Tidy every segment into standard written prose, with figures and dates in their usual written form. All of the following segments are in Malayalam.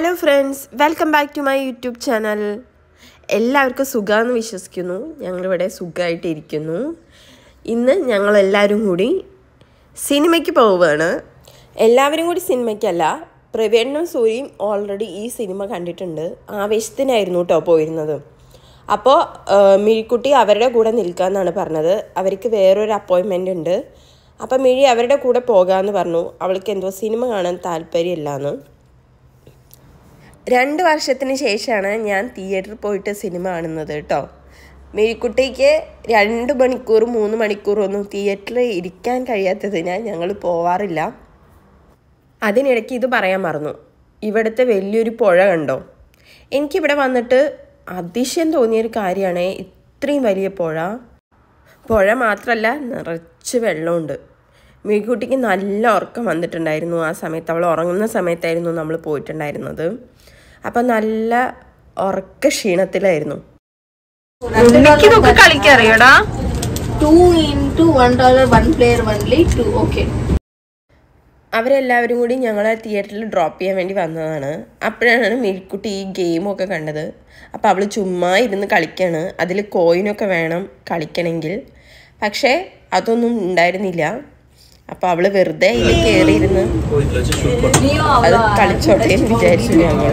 Hello friends, welcome back to my YouTube channel. എല്ലാവർക്കും സുഖാന്ന് വിശ്വസിക്കുന്നു. ഞങ്ങൾ ഇവിടെ സുഖമായിട്ട് ഇരിക്കുന്നു. ഇന്ന് ഞങ്ങൾ എല്ലാവരും കൂടി സിനിമയ്ക്ക് പോവുകയാണ്. എല്ലാവരും കൂടി സിനിമയ്ക്കല്ല, പ്രവീണും സൂര്യയും ഓൾറെഡി ഈ സിനിമ കണ്ടിട്ടുണ്ട്. ആവേശത്തിനായിരുന്നു കേട്ടോ പോയിരുന്നത്. അപ്പോൾ മിഴിക്കുട്ടി അവരുടെ കൂടെ നിൽക്കാമെന്നാണ് പറഞ്ഞത്. അവർക്ക് വേറൊരു അപ്പോയിൻമെൻ്റ് ഉണ്ട്. അപ്പോൾ മിഴി അവരുടെ കൂടെ പോകാമെന്ന് പറഞ്ഞു. അവൾക്ക് എന്തോ സിനിമ കാണാൻ താല്പര്യമില്ലാന്ന്. 2 വർഷത്തിന് ശേഷമാണ് ഞാൻ തിയേറ്ററിൽ പോയിട്ട് സിനിമ കാണുന്നത് കേട്ടോ. മിഴിക്കുട്ടിക്ക് 2 മണിക്കൂർ 3 മണിക്കൂറൊന്നും തിയേറ്ററിൽ ഇരിക്കാൻ കഴിയാത്തതിനാൽ ഞങ്ങൾ പോവാറില്ല. അതിനിടയ്ക്ക് ഇത് പറയാൻ മറന്നു. ഇവിടുത്തെ വലിയൊരു പുഴ കണ്ടോ? എനിക്കിവിടെ വന്നിട്ട് അതിശയം തോന്നിയൊരു കാര്യമാണ് ഇത്രയും വലിയ പുഴ മാത്രമല്ല, നിറച്ച് വെള്ളമുണ്ട്. മിഴിക്കുട്ടിക്ക് നല്ല ഉറക്കം വന്നിട്ടുണ്ടായിരുന്നു. ആ സമയത്ത് അവൾ ഉറങ്ങുന്ന സമയത്തായിരുന്നു നമ്മൾ പോയിട്ടുണ്ടായിരുന്നത്. അപ്പം നല്ല ഉറക്ക ക്ഷീണത്തിലായിരുന്നു. കളിക്കറിയോടാ? 2 into $1 1 player only 2 okay. അവരെല്ലാവരും കൂടി ഞങ്ങളെ തിയേറ്ററിൽ ഡ്രോപ്പ് ചെയ്യാൻ വേണ്ടി വന്നതാണ്. അപ്പോഴാണ് മിഴിക്കുട്ടി ഈ ഗെയിമൊക്കെ കണ്ടത്. അപ്പോൾ അവൾ ചുമ്മാ ഇരുന്ന് കളിക്കുകയാണ്. അതിൽ കോയിനൊക്കെ വേണം കളിക്കണമെങ്കിൽ. പക്ഷേ അതൊന്നും ഉണ്ടായിരുന്നില്ല. അപ്പോൾ അവൾ വെറുതെ ഇതിൽ കയറിയിരുന്ന് അത് കളിച്ചോട്ടെ എന്ന് വിചാരിച്ചു ഞങ്ങൾ.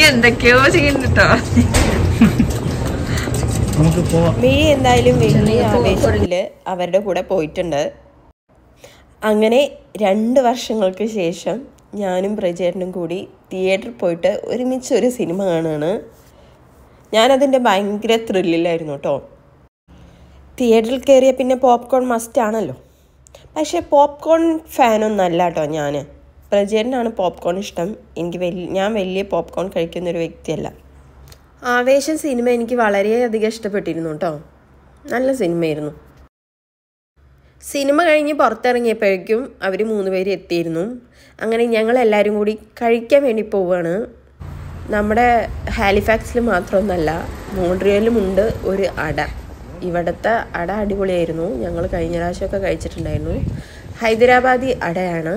എന്തൊക്കെയോ ചെയ്യുന്നുട്ടോ. മിഴി എന്തായാലും വലിയ ആവേശത്തിൽ അവരുടെ കൂടെ പോയിട്ടുണ്ട്. അങ്ങനെ 2 വർഷങ്ങൾക്ക് ശേഷം ഞാനും പ്രജേട്ടനും കൂടി തിയേറ്ററിൽ പോയിട്ട് ഒരുമിച്ച് ഒരു സിനിമ കാണുകയാണ്. ഞാനതിൻ്റെ ഭയങ്കര ത്രില്ലിലായിരുന്നു കേട്ടോ. തിയേറ്ററിൽ കയറിയ പിന്നെ പോപ്കോൺ മസ്റ്റ് ആണല്ലോ. പക്ഷേ പോപ്കോൺ ഫാനൊന്നല്ല കേട്ടോ ഞാൻ. പ്രജേട്ടനാണ് പോപ്കോൺ ഇഷ്ടം. ഞാൻ വലിയ പോപ്കോൺ കഴിക്കുന്നൊരു വ്യക്തിയല്ല. ആവേശം സിനിമ എനിക്ക് വളരെയധികം ഇഷ്ടപ്പെട്ടിരുന്നു കേട്ടോ. നല്ല സിനിമയായിരുന്നു. സിനിമ കഴിഞ്ഞ് പുറത്തിറങ്ങിയപ്പോഴേക്കും അവർ 3 പേര് എത്തിയിരുന്നു. അങ്ങനെ ഞങ്ങളെല്ലാവരും കൂടി കഴിക്കാൻ വേണ്ടി പോവുകയാണ്. നമ്മുടെ ഹാലിഫാക്സിൽ മാത്രമൊന്നല്ല, മോൺട്രിയലുമുണ്ട് ഒരു അട. ഇവിടുത്തെ അട അടിപൊളിയായിരുന്നു. ഞങ്ങൾ കഴിഞ്ഞ പ്രാവശ്യമൊക്കെ കഴിച്ചിട്ടുണ്ടായിരുന്നു. ഹൈദരാബാദി അടയാണ്.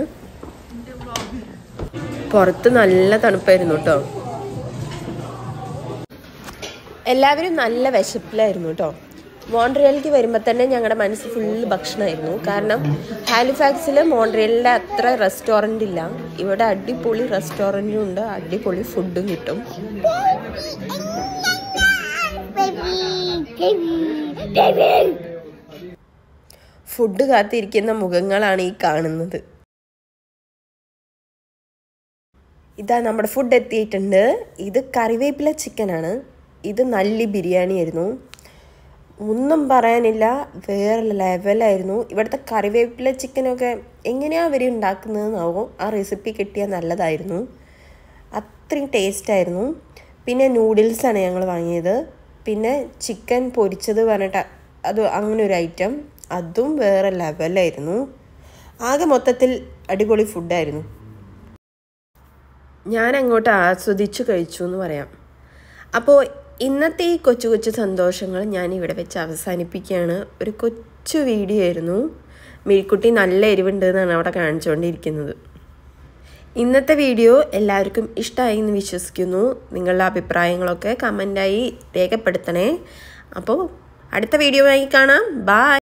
പുറത്ത് നല്ല തണുപ്പായിരുന്നു കേട്ടോ. എല്ലാവരും നല്ല വിശപ്പിലായിരുന്നു കേട്ടോ. മോൺട്രിയലിലേക്ക് വരുമ്പോൾ തന്നെ ഞങ്ങളുടെ മനസ്സ് ഫുള്ള് ഭക്ഷണമായിരുന്നു. കാരണം ഹാലിഫാക്സിൽ മോൺട്രിയലിൻ്റെ അത്ര റെസ്റ്റോറൻ്റ് ഇല്ല. ഇവിടെ അടിപൊളി റെസ്റ്റോറൻറ്റും ഉണ്ട്, അടിപൊളി ഫുഡും കിട്ടും. ഫുഡ് കാത്തിരിക്കുന്ന മുഖങ്ങളാണ് ഈ കാണുന്നത്. ഇതാ നമ്മുടെ ഫുഡ് എത്തിയിട്ടുണ്ട്. ഇത് കറിവേപ്പില ചിക്കനാണ്. ഇത് നല്ല ബിരിയാണി ആയിരുന്നു. ഒന്നും പറയാനില്ല, വേറെ ലെവലായിരുന്നു. ഇവിടുത്തെ കറിവേപ്പില ചിക്കനൊക്കെ എങ്ങനെയാണ് അവർ ഉണ്ടാക്കുന്നതെന്നാവും. ആ റെസിപ്പി കിട്ടിയാൽ നല്ലതായിരുന്നു. അത്രയും ടേസ്റ്റായിരുന്നു. പിന്നെ നൂഡിൽസാണ് ഞങ്ങൾ വാങ്ങിയത്. പിന്നെ ചിക്കൻ പൊരിച്ചത് പറഞ്ഞിട്ട് അത് അങ്ങനെ ഒരു ഐറ്റം, അതും വേറെ ലെവലായിരുന്നു. ആകെ മൊത്തത്തിൽ അടിപൊളി ഫുഡായിരുന്നു. ഞാൻ അങ്ങോട്ട് ആസ്വദിച്ചു കഴിച്ചു എന്ന് പറയാം. അപ്പോൾ ഇന്നത്തെ ഈ കൊച്ചു സന്തോഷങ്ങൾ ഞാൻ ഇവിടെ വെച്ച് അവസാനിപ്പിക്കുകയാണ്. ഒരു കൊച്ചു വീഡിയോ ആയിരുന്നു. മിഴിക്കുട്ടി നല്ല എരിവുണ്ട് എന്നാണ് അവിടെ കാണിച്ചുകൊണ്ടിരിക്കുന്നത്. ഇന്നത്തെ വീഡിയോ എല്ലാവർക്കും ഇഷ്ടമായി എന്ന് വിശ്വസിക്കുന്നു. നിങ്ങളുടെ അഭിപ്രായങ്ങളൊക്കെ കമൻ്റായി രേഖപ്പെടുത്തണേ. അപ്പോൾ അടുത്ത വീഡിയോ ആയി കാണാം. ബൈ.